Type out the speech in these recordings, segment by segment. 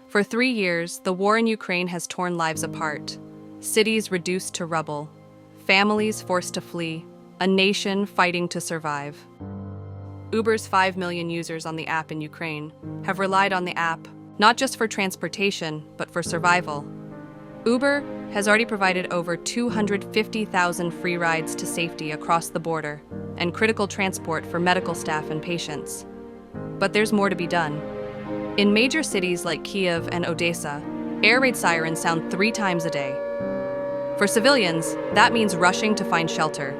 For 3 years, the war in Ukraine has torn lives apart. Cities reduced to rubble, families forced to flee, a nation fighting to survive. Uber's 5 million users on the app in Ukraine have relied on the app not just for transportation, but for survival. Uber has already provided over 250,000 free rides to safety across the border and critical transport for medical staff and patients. But there's more to be done. In major cities like Kyiv and Odessa, air raid sirens sound 3 times a day. For civilians, that means rushing to find shelter.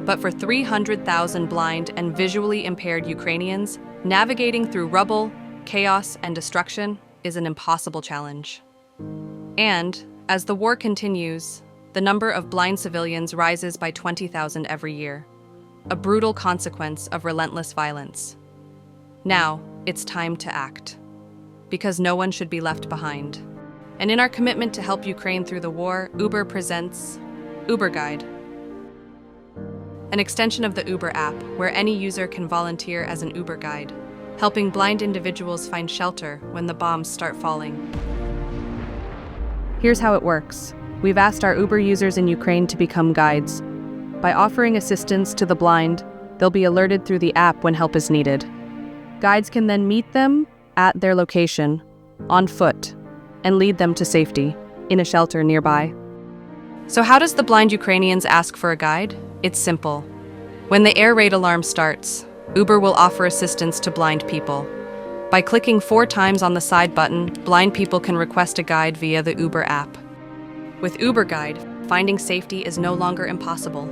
But for 300,000 blind and visually impaired Ukrainians, navigating through rubble, chaos, and destruction is an impossible challenge. And, as the war continues, the number of blind civilians rises by 20,000 every year, a brutal consequence of relentless violence. Now, it's time to act, because no one should be left behind. And in our commitment to help Ukraine through the war, Uber presents Uber Guide, an extension of the Uber app where any user can volunteer as an Uber guide, helping blind individuals find shelter when the bombs start falling. Here's how it works. We've asked our Uber users in Ukraine to become guides. By offering assistance to the blind, they'll be alerted through the app when help is needed. Guides can then meet them at their location, on foot, and lead them to safety, in a shelter nearby. So how does the blind Ukrainians ask for a guide? It's simple. When the air raid alarm starts, Uber will offer assistance to blind people. By clicking 4 times on the side button, blind people can request a guide via the Uber app. With Uber Guide, finding safety is no longer impossible.